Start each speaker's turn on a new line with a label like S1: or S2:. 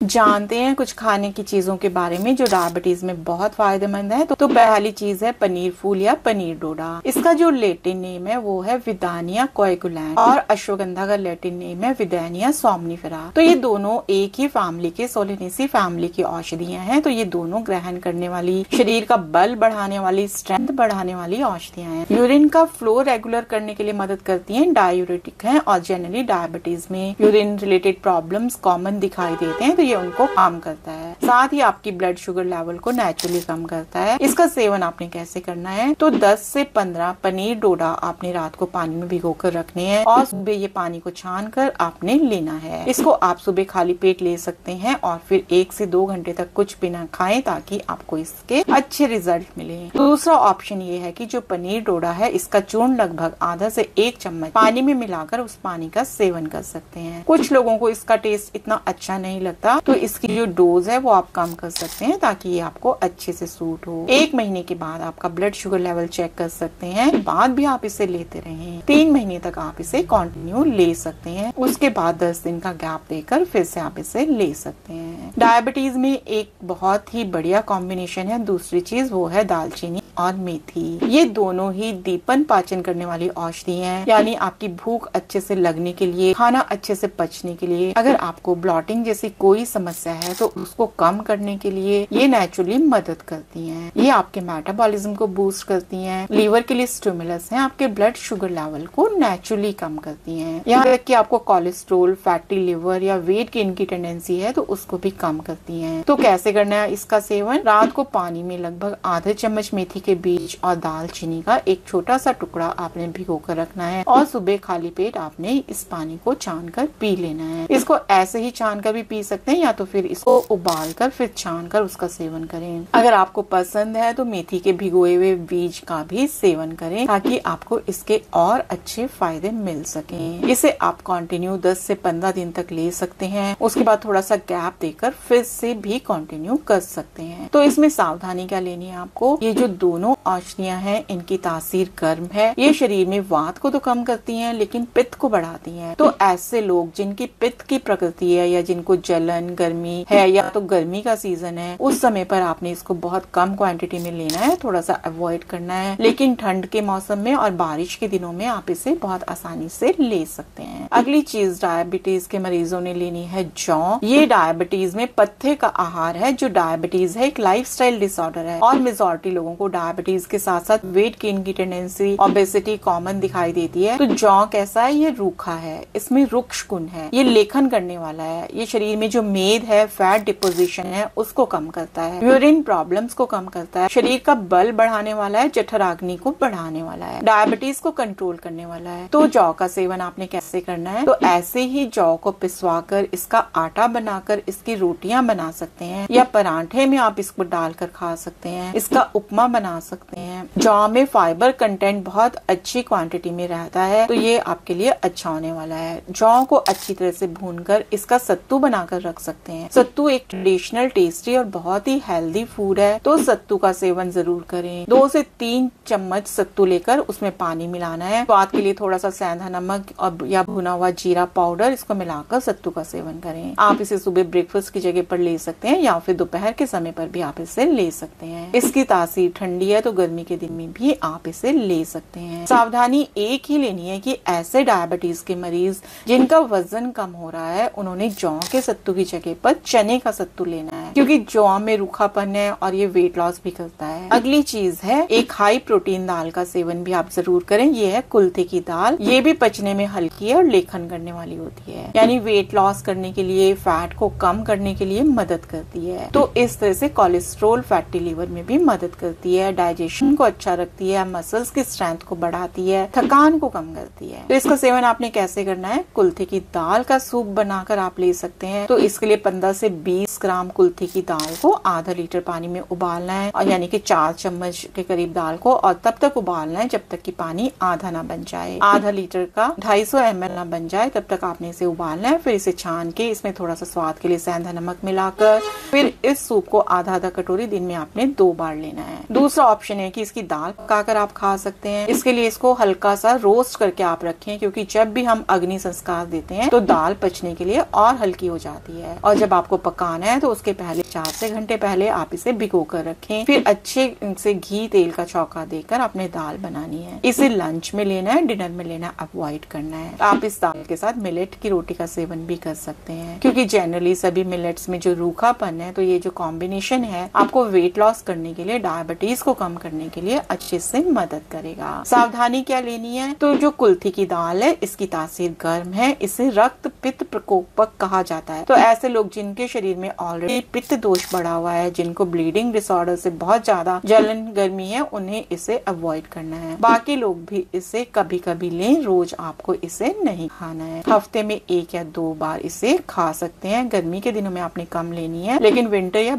S1: जानते हैं कुछ खाने की चीजों के बारे में जो डायबिटीज में बहुत फायदेमंद है। तो पहली चीज है पनीर फूल या पनीर डोडा। इसका जो लैटिन नेम है वो है विदानिया कोएगुलेंट और अश्वगंधा का लैटिन नेम है विदानिया सोमनिफेरा। तो ये दोनों एक ही फैमिली के सोलेनेसी फैमिली की औषधियां हैं। तो ये दोनों ग्रहण करने वाली, शरीर का बल बढ़ाने वाली, स्ट्रेंथ बढ़ाने वाली औषधियां हैं। यूरिन का फ्लो रेगुलर करने के लिए मदद करती हैं, डायूरेटिक हैं और जनरली डायबिटीज में यूरिन रिलेटेड प्रॉब्लम्स कॉमन दिखाई देते हैं तो ये उनको काम करता है। साथ ही आपकी ब्लड शुगर लेवल को नेचुरली कम करता है। इसका सेवन आपने कैसे करना है, तो 10 से 15 पनीर डोडा आपने रात को पानी में भिगो कर रखने हैं और सुबह ये पानी को छान कर आपने लेना है। इसको आप सुबह खाली पेट ले सकते हैं और फिर 1 से 2 घंटे तक कुछ भी ना खाएं ताकि आपको इसके अच्छे रिजल्ट मिले। दूसरा ऑप्शन ये है कि जो पनीर डोडा है इसका चूर्ण लगभग आधा से 1 चम्मच पानी में मिलाकर उस पानी का सेवन कर सकते हैं। कुछ लोगों को इसका टेस्ट इतना अच्छा नहीं लगता तो इसकी जो डोज है वो आप कम कर सकते हैं ताकि ये आपको अच्छे से सूट हो। 1 महीने के बाद आपका ब्लड शुगर लेवल चेक कर सकते हैं, बाद भी आप इसे लेते रहें। 3 महीने तक आप इसे कंटिन्यू ले सकते हैं, उसके बाद 10 दिन का गैप देकर फिर से आप इसे ले सकते हैं। डायबिटीज में एक बहुत ही बढ़िया कॉम्बिनेशन है दूसरी चीज, वो है दालचीनी और मेथी। ये दोनों ही दीपन पाचन करने वाली औषधि हैं, यानी आपकी भूख अच्छे से लगने के लिए, खाना अच्छे से पचने के लिए, अगर आपको ब्लॉटिंग जैसी कोई समस्या है तो उसको कम करने के लिए ये नेचुरली मदद करती हैं। ये आपके मेटाबॉलिज्म को बूस्ट करती हैं, लीवर के लिए स्टिमुलस हैं, आपके ब्लड शुगर लेवल को नेचुरली कम करती हैं। यहाँ तक कि आपको कोलेस्ट्रोल, फैटी लिवर या वेट गेन की टेंडेंसी है तो उसको भी कम करती हैं। तो कैसे करना है इसका सेवन, रात को पानी में लगभग आधे चम्मच मेथी के बीज और दालचीनी का एक छोटा सा टुकड़ा आपने भिगो कर रखना है और सुबह खाली पेट आपने इस पानी को छान कर पी लेना है। इसको ऐसे ही छान कर भी पी सकते हैं या तो फिर इसको उबाल कर फिर छान कर उसका सेवन करें। अगर आपको पसंद है तो मेथी के भिगोए हुए बीज का भी सेवन करें ताकि आपको इसके और अच्छे फायदे मिल सकें। इसे आप कंटिन्यू 10 से 15 दिन तक ले सकते हैं, उसके बाद थोड़ा सा गैप देकर फिर से भी कंटिन्यू कर सकते हैं। तो इसमें सावधानी क्या लेनी है आपको, ये जो दोनों औषधियां हैं इनकी तासीर गर्म है। ये शरीर में वात को तो कम करती हैं लेकिन पित्त को बढ़ाती हैं। तो ऐसे लोग जिनकी पित्त की प्रकृति है या जिनको जलन, गर्मी है या तो गर्मी का सीजन है, उस समय पर आपने इसको बहुत कम क्वांटिटी में लेना है, थोड़ा सा अवॉइड करना है। लेकिन ठंड के मौसम में और बारिश के दिनों में आप इसे बहुत आसानी से ले सकते हैं। अगली चीज डायबिटीज के मरीजों ने लेनी है जौ। ये डायबिटीज में पत्थे का आहार है। जो डायबिटीज है एक लाइफस्टाइल डिसऑर्डर है और मेजॉरिटी लोगों को डायबिटीज के साथ साथ वेट गेन की टेंडेंसी, ओबेसिटी कॉमन दिखाई देती है। तो जौ कैसा है, ये रूखा है, इसमें रुक्ष गुण है, ये लेखन करने वाला है, ये शरीर में जो मेद है, फैट डिपोजिशन है उसको कम करता है, यूरिन प्रॉब्लम्स को कम करता है, शरीर का बल बढ़ाने वाला है, जठराग्नि को बढ़ाने वाला है, डायबिटीज को कंट्रोल करने वाला है। तो जौ का सेवन आपने कैसे करना है, तो ऐसे ही जौ को पिसवाकर इसका आटा बनाकर इसकी रोटियां बना सकते हैं या परांठे में आप इसको डालकर खा सकते हैं, इसका उपमा बना सकते हैं। जौ में फाइबर कंटेंट बहुत अच्छी क्वांटिटी में रहता है तो ये आपके लिए अच्छा होने वाला है। जौ को अच्छी तरह से भूनकर इसका सत्तू बनाकर रख सकते हैं। सत्तू एक ट्रेडिशनल, टेस्टी और बहुत ही हेल्दी फूड है तो सत्तू का सेवन जरूर करें। 2 से 3 चम्मच सत्तू लेकर उसमें पानी मिलाना है। स्वाद के लिए थोड़ा सा सेंधा नमक और या भुना हुआ जीरा पाउडर इसको मिलाकर सत्तू का सेवन करें। आप इसे सुबह ब्रेकफास्ट की जगह पर ले सकते हैं या फिर दोपहर के समय पर भी आप इसे ले सकते हैं। इसकी तासीर ठंडी है तो गर्मी के दिन में भी आप इसे ले सकते हैं। सावधानी एक ही लेनी है कि ऐसे डायबिटीज के मरीज जिनका वजन कम हो रहा है उन्होंने जौ के सत्तू की जगह पर चने का सत्तू लेना है क्योंकि जौ में रूखापन है और ये वेट लॉस भी करता है। अगली चीज है एक हाई प्रोटीन दाल का सेवन भी आप जरूर करें। ये है कुल्थे की दाल। ये भी पचने में हल्की है और लेखन करने वाली होती है, यानी वेट लॉस करने के लिए, फैट को कम करने के लिए मदद करती है। तो इस तरह से कोलेस्ट्रोल, फैटी लिवर में भी मदद करती है, डाइजेशन को अच्छा रखती है, मसल्स की स्ट्रेंथ को बढ़ाती है, थकान को कम करती है। तो इसका सेवन आपने कैसे करना है, कुल्थे की दाल का सूप बनाकर आप ले सकते हैं। तो इसके लिए 15 से 20 ग्राम कुल्थे कुल्थी की दाल को आधा लीटर पानी में उबालना है, और यानी कि 4 चम्मच के करीब दाल को, और तब तक उबालना है जब तक कि पानी आधा ना बन जाए। आधा लीटर का 250 ml ना बन जाए तब तक आपने इसे उबालना है। फिर इसे छान के इसमें थोड़ा सा स्वाद के लिए सेंधा नमक मिलाकर फिर इस सूप को आधा कटोरी दिन में आपने 2 बार लेना है। दूसरा ऑप्शन है कि इसकी दाल पकाकर आप खा सकते हैं। इसके लिए इसको हल्का सा रोस्ट करके आप रखें, क्योंकि जब भी हम अग्नि संस्कार देते हैं तो दाल पचने के लिए और हल्की हो जाती है, और जब आपको पकाना है तो उसके पहले 4 से घंटे पहले आप इसे भिगो कर रखें। फिर अच्छे से घी तेल का चौका देकर आपने दाल बनानी है। इसे लंच में लेना है, डिनर में लेना अवॉइड करना है। आप इस दाल के साथ मिलेट की रोटी का सेवन भी कर सकते हैं, क्योंकि जनरली सभी मिलेट्स में जो रूखापन है, तो ये जो कॉम्बिनेशन है आपको वेट लॉस करने के लिए, डायबिटीज को कम करने के लिए अच्छे से मदद करेगा। सावधानी क्या लेनी है, तो जो कुल्थी की दाल है इसकी तासीर गर्म है, इसे रक्त पित्त प्रकोपक कहा जाता है। तो ऐसे लोग जिनके शरीर में ऑलरेडी पित्त दोष बढ़ा हुआ है, जिनको ब्लीडिंग डिसऑर्डर से बहुत ज्यादा जलन गर्मी है, उन्हें इसे अवॉइड करना है। बाकी लोग भी इसे कभी कभी लें, रोज आपको इसे नहीं खाना है। हफ्ते में 1 या 2 बार इसे खा सकते हैं। गर्मी के दिनों में आपने कम लेनी है, लेकिन विंटर या